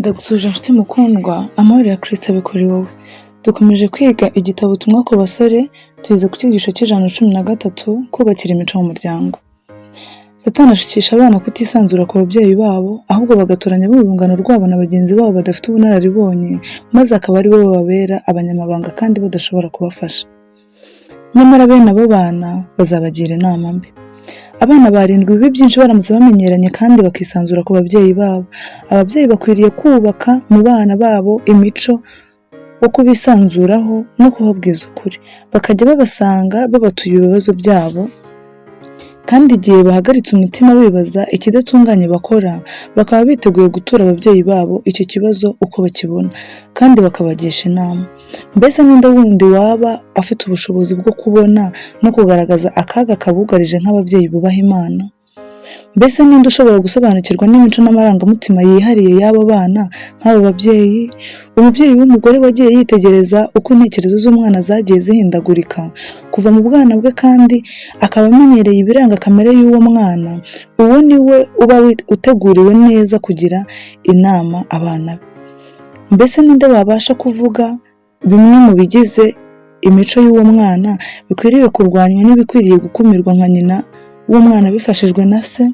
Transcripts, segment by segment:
Ndagusuje nshuti mukundwa, amahoro ya Kristo abe kuri wowe. Dukomeje kwiga igitabo ubutumwa ku basore, tugeze ku cyigisho cy'113 kubakira imico mu muryango. Satani ashukisha abana kutisanzura ku babyeyi babo, ahubwo bagatoranya urungano rwabo na bagenzi babo badafite ubunararibonye, maze akaba ari bo babera abanyamabanga kandi badashobora kubafasha. Nyamara bene abo bana bazabagira inama mbi. Abana barindwi bibi byinshi baramutse bamenyeranye kandi bakisanzura ku babyeyi babo. Ababyeyi bakwiriye kubaka mu bana babo imico wo kubisanzuraho no kubabwiza ukuri. Bakajya babasanga babatuye ibibazo byabo, kandi igihe bahagaritse umutima bibaza ikidatunganye bakora, bakaba biteguye gutura ababyeyi babo icyo kibazo uko bakibona, kandi bakabagisha inama. Mbese ninde wundi waba afite ubushobozi bwo kubona no kugaragaza akaga kabugarije nk'ababyeyi bubaha Imana? Mbese ninde ushobora gusobanukirwa n'imico n'amarangamutima yihariye y'abo bana nk'abo babyeyi? Umubyeyi w'umugore wagiye yitegereza uko intekerezo z'umwana zagiye zihindagurika kuva mu bwana bwe, kandi akaba amenyereye ibiranga kamere y'uwo mwana, uwo ni we uba uteguriwe neza kugira inama abana be. Mbese ninde wabasha kuvuga bimwe mu bigize imico y'uwo mwana bikwiriye kurwanywa n'ibikwiriye gukumirwa nka nyina w'umwana bifashijwe na se?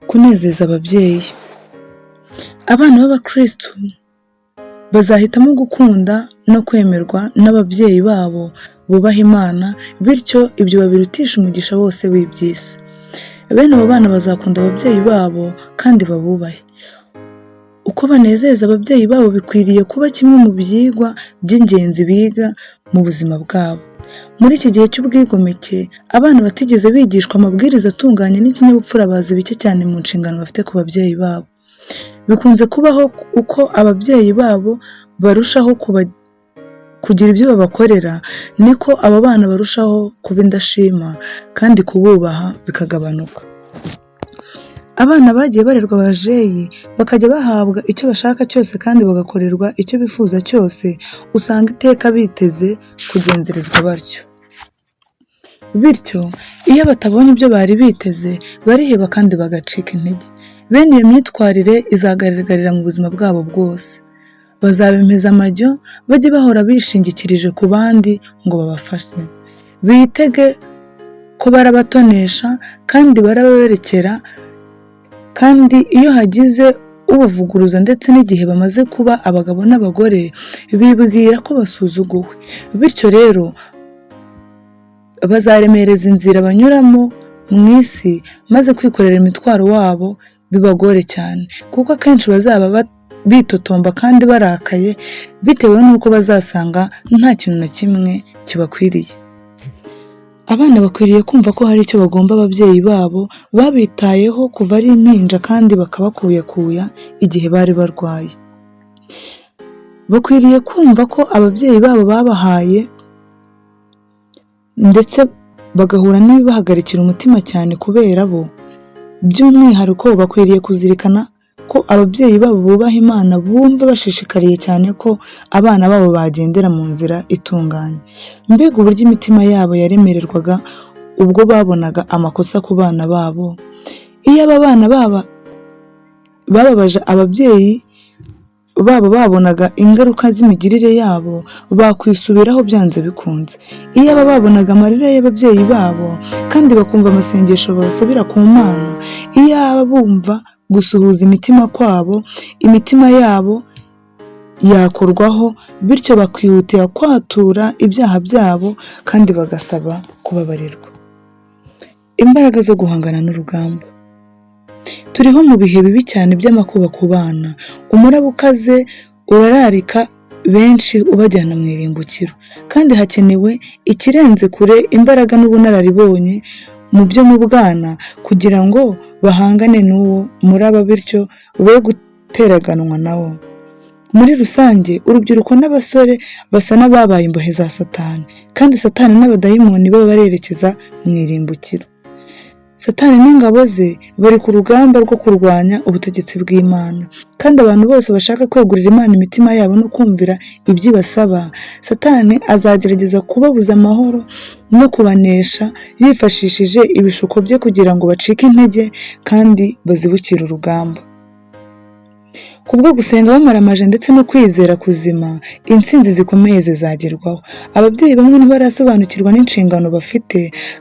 Kunezeza ababyeyi. Abana b'abakristo bazahitamo gukunda no kwemerwa n'ababyeyi babo bubaha Imana, bityo ibyo babirutisha umugisha wose w'iby'isi. Bene abo bana bazakunda ababyeyi babo kandi babubahe. Uko banezeza ababyeyi babo bikwiriye kuba kimwe mu byigwa by'ingenzi biga mu buzima bwabo. Muri iki gihe cy'ubwigomeke, abana batigeze bigishwa amabwiriza atunganye n'ikinyabupfura bazi bike cyane mu nshingano bafite ku babyeyi babo. Bikunze kubaho uko ababyeyi babo barushaho kugira ibyo babakorera, niko abo bana barushaho kuba indashima kandi kububaha bikagabanuka. Abana bagiye barerwa abajeyi bakajya bahabwa icyo bashaka cyose kandi bagakorerwa icyo bifuza cyose, usanga iteka biteze kugenzerezwa batyo. Bityo iyo batabonye ibyo bari biteze bariheba kandi bagacika intege. Bene iyo myitwarire izagaragarira mu buzima bwabo bwose. Bazaba impezamajyo, bajye bahora bishingikirije ku bandi ngo babafashe. Bitege ko barabatonesha kandi baraberekera, kandi iyo hagize ubavuguruza ndetse n'igihe bamaze kuba abagabo n'abagore, bibwira ko basuzuguwe. Bityo rero bazaremereza inzira banyuramo mu isi, maze kwikorera imitwaro wabo bibagore cyane, kuko akenshi bazaba bitotomba kandi barakaye bitewe n'uko bazasanga nta kintu na kimwe kibakwiriye. Abana bakwiriye kumva ko hari icyo bagomba ababyeyi babo babitayeho kuva ari impinja kandi bakabakuyakuya igihe bari barwaye. Bakwiriye kumva ko ababyeyi babo babahaye ndetse bagahura n'ibibahagarikira umutima cyane kubera bo. By'umwihariko bakwiriye kuzirikana ko ababyeyi babo bubaha Imana, bumva bashishikariye cyane ko abana babo bagendera mu nzira itunganye. Mbega uburyo imitima yabo yaremererwaga ubwo babonaga amakosa ku bana babo. Iyo aba bana bababaje ababyeyi babo babonaga ingaruka z'imigirire yabo, bakwisubiraho byanze bikunze. Iyo aba babonaga amarira y'ababyeyi babo kandi bakumva amasengesho babasabira ku Mana, iyo aba bumva gusuhuza imitima kwabo, imitima yabo yakorwaho, bityo bakihutira kwatura ibyaha byabo kandi bagasaba kubabarirwa. Imbaraga zo guhangana n'urugamba. Turiho mu bihe bibi cyane by'amakuba ku bana. Umuraba ukaze urararika benshi ubajyana mu irimbukiro, kandi hakenewe ikirenze kure imbaraga n'ubunararibonye mu byo mu bwana kugira ngo bahangane n'uwo muraba, bityo be guteraganwa nawo. Muri rusange, urubyiruko n'abasore basa n'ababaye imbohe za Satani, kandi Satani n'abadayimoni bo barerekeza mu irimbukiro. Satani n'ingabo ze bari ku rugamba rwo kurwanya ubutegetsi bw'Imana, kandi abantu bose bashaka kwegurira Imana imitima yabo no kumvira ibyo ibasaba, Satani azagerageza kubabuza amahoro no kubanesha yifashishije ibishuko bye kugira ngo bacike intege kandi bazibukire urugamba. Kubwo gusenga bamaramaje ndetse no kwizera kuzima, intsinzi zikomeye zizagerwaho. Ababyeyi bamwe ntibarasobanukirwa n'inshingano bafite,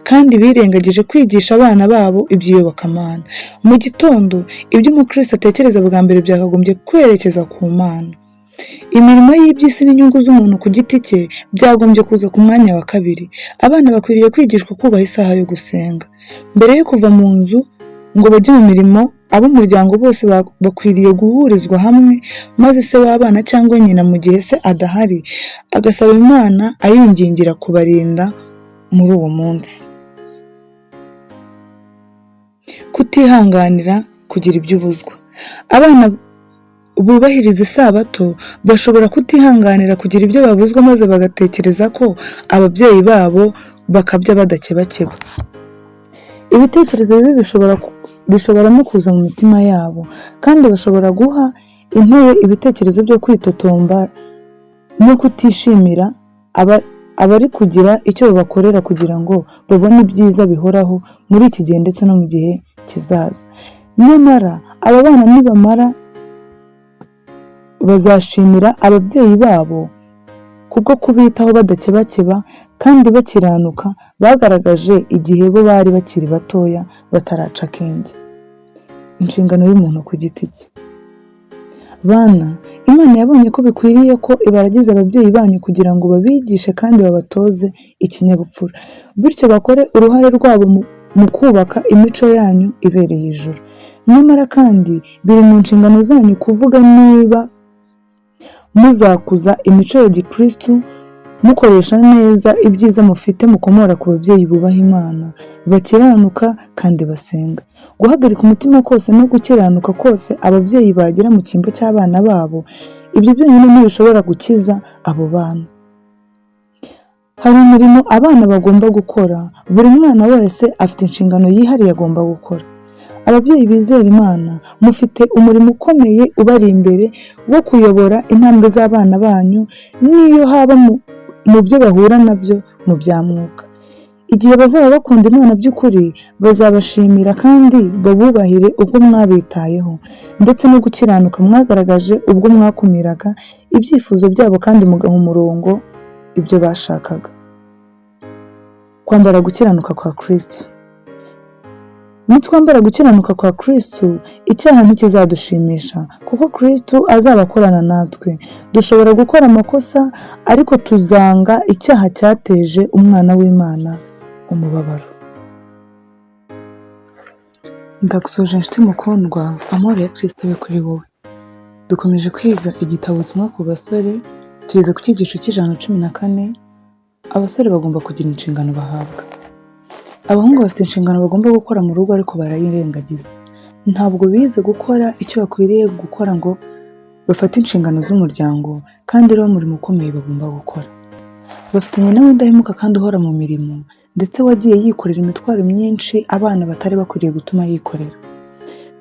kandi birengagije kwigisha abana babo iby'iyobokamana. Mu gitondo, ibyo umukristo atekereza bwa mbere byakagombye kwerekeza ku Mana. Imirimo y'iby'isi n'inyungu z'umuntu ku giti cye byagombye kuza ku mwanya wa kabiri. Abana bakwiriye kwigishwa kubaha isaha yo gusenga. Mbere yo kuva mu nzu ngo bajye mu mirimo, ab'umuryango bose bakwiriye guhurizwa hamwe, maze se w'abana cyangwa nyina mu gihe se adahari agasaba Imana ayingingira kubarinda muri uwo munsi. Kutihanganira kugira ibyo ubuzwa. Abana bubahiriza isabato bashobora kutihanganira kugira ibyo babuzwa, maze bagatekereza ko ababyeyi babo bakabya badakebakeba. Ibitekerezo bibi bishobora no kuza mu mitima yabo, kandi bashobora guha intebe ibitekerezo byo kwitotomba no kutishimira abari kugira icyo babakorera kugira ngo babone ibyiza bihoraho muri iki gihe ndetse no mu gihe kizaza. Nyamara aba bana nibamara bazashimira ababyeyi babo kubwo kubitaho badakebakeba kandi bakiranuka bagaragaje igihe bo bari bakiri batoya bataraca akenge. Inshingano y'umuntu ku giti cye. Bana, Imana yabonye ko bikwiriye ko ibaragiza ababyeyi banyu kugira ngo babigishe kandi babatoze ikinyabupfura, bityo bakore uruhare rwabo mu kubaka imico yanyu ibereye ijuru. Nyamara kandi biri mu nshingano zanyu kuvuga niba muzakuza imico ya gikristu mukoresha neza ibyiza mufite mukomora ku babyeyi bubaha Imana, bakiranuka kandi basenga. Guhagarika umutima kose no gukiranuka kose ababyeyi bagira mu cyimbo cy'abana babo, ibyo byonyine ntibishobora gukiza abo bana. Hari umurimo abana bagomba gukora. Buri mwana wese afite inshingano yihariye agomba gukora. Ababyeyi bizera Imana, mufite umurimo ukomeye ubari imbere wo kuyobora intambwe z'abana banyu, n'iyo haba mu byo bahura nabyo mu bya mwuka. Igihe bazaba bakunda Imana by'ukuri, bazabashimira kandi babubahire ubwo mwabitayeho, ndetse no gukiranuka mwagaragaje ubwo mwakumiraga ibyifuzo byabo kandi mugaha umurongo ibyo bashakaga. Kwambara gukiranuka kwa Kristo. Nitwambara gukiranuka kwa Kristo, icyaha ntikizadushimisha, kuko Kristo azaba akorana natwe. Dushobora gukora amakosa, ariko tuzanga icyaha cyateje umwana w'Imana umubabaro. Ndagusoje inshuti mukundwa, amahoro ya Kristo abe kuri wowe. Dukomeje kwiga igitabo Ubutumwa ku basore, tugeze ku cyigisho cy'114. Abasore bagomba kugira inshingano bahabwa. Abahungu bafite inshingano bagomba gukora mu rugo, ariko barayirengagiza. Ntabwo bize gukora icyo bakwiriye gukora ngo bafate inshingano z'umuryango, kandi rero umurimo ukomeye bagomba gukora. Bafite nyina w'indahemuka kandi uhora mu mirimo, ndetse wagiye yikorera imitwaro myinshi abana batari bakwiriye gutuma yikorera.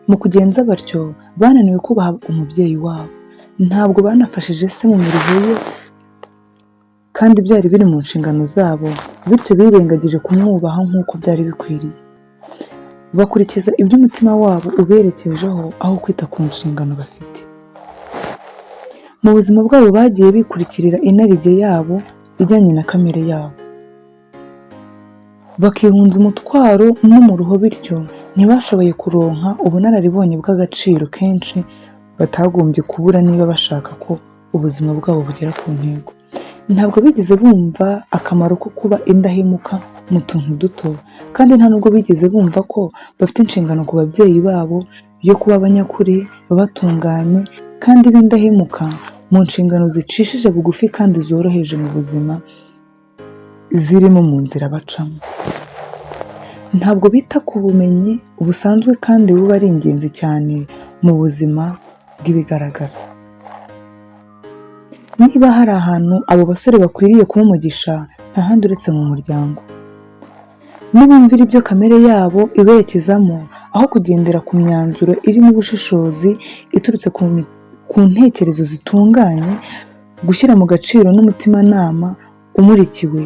Mu kugenza batyo, bananiwe kubaha umubyeyi wabo. Ntabwo banafashije se mu mirimo ye, kandi byari biri mu nshingano zabo, bityo birengagije kumwubaha nk'uko byari bikwiriye. Bakurikiza ibyo umutima wabo uberekejeho aho kwita ku nshingano bafite. Mu buzima bwabo bagiye bikurikirira inarijye yabo ijyanye na kamere yabo, bakihunza umutwaro n'umuruho, bityo ntibashoboye kuronka ubunararibonye bw'agaciro kenshi batagombye kubura niba bashaka ko ubuzima bwabo bugera ku ntego. Ntabwo bigeze bumva akamaro ko kuba indahemuka mu tuntu duto, kandi nta nubwo bigeze bumva ko bafite inshingano ku babyeyi babo yo kuba abanyakuri, batunganye kandi b'indahemuka mu nshingano zicishije bugufi kandi zoroheje mu buzima zirimo mu nzira bacamo. Ntabwo bita ku bumenyi busanzwe kandi buba ari ingenzi cyane mu buzima bw'ibigaragara. Niba hari ahantu abo basore bakwiriye kuba umugisha, nta handi uretse mu muryango. Nibumvira ibyo kamere yabo iberekezamo, aho kugendera ku myanzuro irimo ubushishozi iturutse ku ntekerezo zitunganye, gushyira mu gaciro n'umutimanama umurikiwe,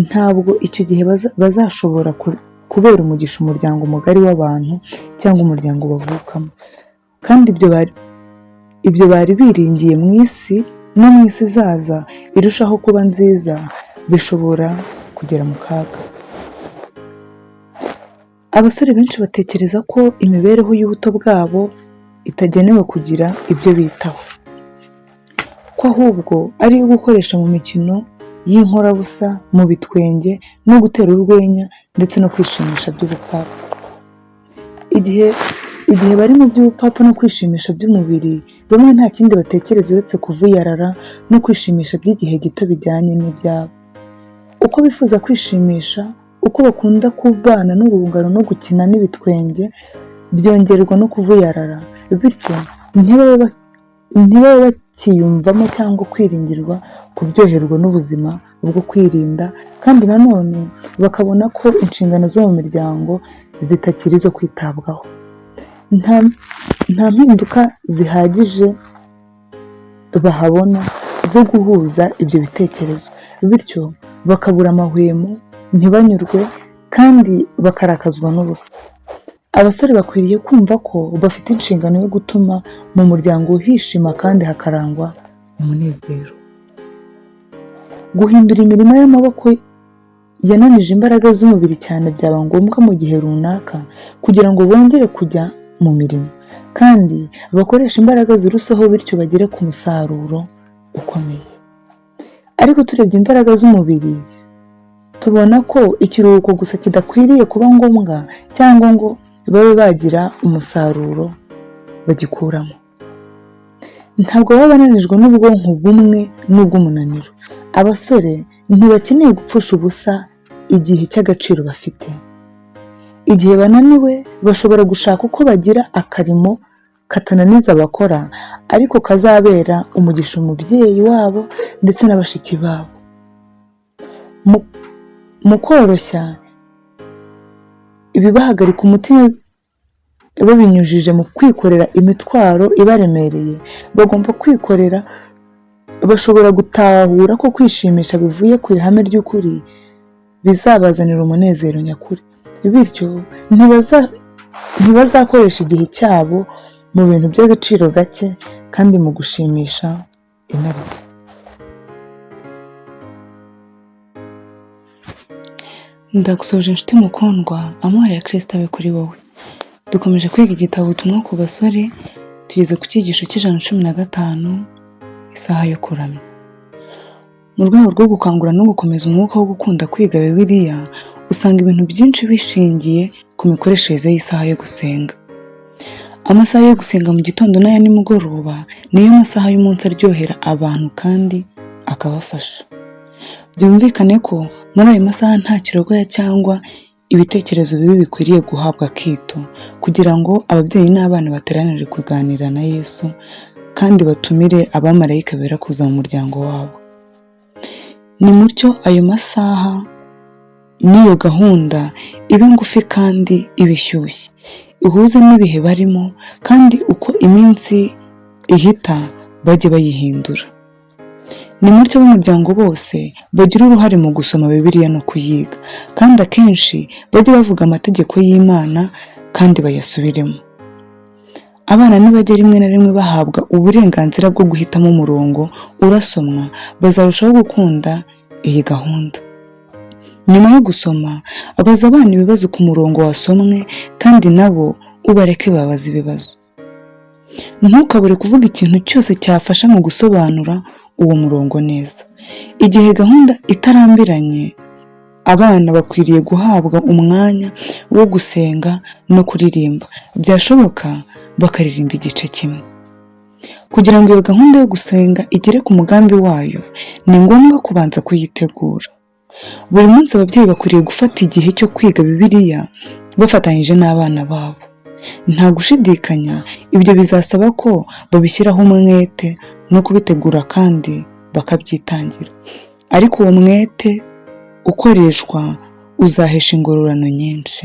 ntabwo icyo gihe bazashobora kubera umugisha umuryango mugari w'abantu cyangwa umuryango bavukamo. Kandi ibyo ibyo bari biringiye mu isi no mu isi izaza irushaho kuba nziza bishobora kugera mu kaga. Abasore benshi batekereza ko imibereho y'ubuto bwabo itagenewe kugira ibyo bitaho, ko ahubwo ari iyo gukoresha mu mikino y'inkorabusa, mu bitwenge no gutera urwenya ndetse no kwishimisha by'ubupfapfa. Igihe bari mu by'ubupfapfa no kwishimisha by'umubiri, bamwe nta kindi batekereza uretse kuvuyarara no kwishimisha by'igihe gito bijyanye n'ibyabo. Uko bifuza kwishimisha, uko bakunda kubana n'urungano no gukina n'ibitwenge, byongerwa no kuvuyarara, bityo ntibabe bakiyumvamo cyangwa kwiringirwa kuryoherwa n'ubuzima bwo kwirinda, kandi nanone bakabona ko inshingano zo mu miryango zitakiri izo kwitabwaho. Nta mpinduka zihagije bahabona zo guhuza ibyo bitekerezo, bityo bakabura amahwemo, ntibanyurwe kandi bakarakazwa n'ubusa. Abasore bakwiriye kumva ko bafite inshingano yo gutuma mu muryango hishima kandi hakarangwa umunezero. Guhindura imirimo y'amaboko yananije imbaraga z'umubiri cyane byaba ngombwa mu gihe runaka kugira ngo bongere kujya mu mirimo kandi bakoresha imbaraga ziruseho, bityo bagere ku musaruro ukomeye. Ariko turebye imbaraga z'umubiri, tubona ko ikiruhuko gusa kidakwiriye kuba ngombwa cyangwa ngo babe bagira umusaruro bagikuramo. Ntabwo baba bananijwe n'ubwonko bumwe n'ubw'umunaniro. Abasore ntibakeneye gupfusha ubusa igihe cy'agaciro bafite. Igihe bananiwe bashobora gushaka uko bagira akarimo katananiza abakora, ariko kazabera umugisha umubyeyi wabo ndetse na bashiki babo. Mu koroshya ibibahagarika umutima babinyujije mu kwikorera imitwaro ibaremereye bagomba kwikorera, bashobora gutahura ko kwishimisha bivuye ku ihame ry'ukuri bizabazanira umunezero nyakuri, bityo ntibazakoresha igihe cyabo mu bintu by'agaciro gake kandi mu gushimisha inarijye. Ndagusoje inshuti mukundwa, amahoro ya Kristo abe kuri wowe. Dukomeje kwiga igitabo ubutumwa ku basore, tugeze ku cyigisho cy'115, isaha yo kuramya. Mu rwego rwo gukangura no gukomeza umwuka wo gukunda kwiga Bibiliya, usanga ibintu byinshi bishingiye ku mikoreshereze y'isaha yo gusenga. Amasaha yo gusenga mu gitondo n'aya nimugoroba niyo masaha y'umunsi aryohera abantu kandi akabafasha. Byumvikane ko muri ayo masaha nta kirogoya cyangwa ibitekerezo bibi bikwiriye guhabwa akito, kugira ngo ababyeyi n'abana bateranire kuganira na Yesu kandi batumire abamarayika bera kuza mu muryango wabo. Ni mutyo ayo masaha n'iyo gahunda ibe ngufi kandi ibishyushye, ihuze n'ibihe barimo, kandi uko iminsi ihita bajye bayihindura. Ni mutyo b'umuryango bose bagira uruhare mu gusoma Bibiliya no kuyiga, kandi akenshi bajye bavuga amategeko y'Imana kandi bayasubiremo. Abana nibajya rimwe na rimwe bahabwa uburenganzira bwo guhitamo umurongo urasomwa, bazarushaho gukunda iyi gahunda. Nyuma yo gusoma, abaza abana ibibazo ku murongo wasomwe kandi nabo ubareke babaza ibibazo. Ntukabure kuvuga ikintu cyose cyafasha mu gusobanura uwo murongo neza. Igihe gahunda itarambiranye, abana bakwiriye guhabwa umwanya wo gusenga no kuririmba, byashoboka bakaririmba igice kimwe. Kugira ngo iyo gahunda yo gusenga igere ku mugambi wayo, ni ngombwa kubanza kuyitegura. Buri munsi ababyeyi bakwiriye gufata igihe cyo kwiga Bibiliya bafatanyije n'abana babo. Nta gushidikanya ibyo bizasaba ko babishyiraho umwete no kubitegura kandi bakabyitangira, ariko uwo mwete ukoreshwa uzahesha ingororano nyinshi.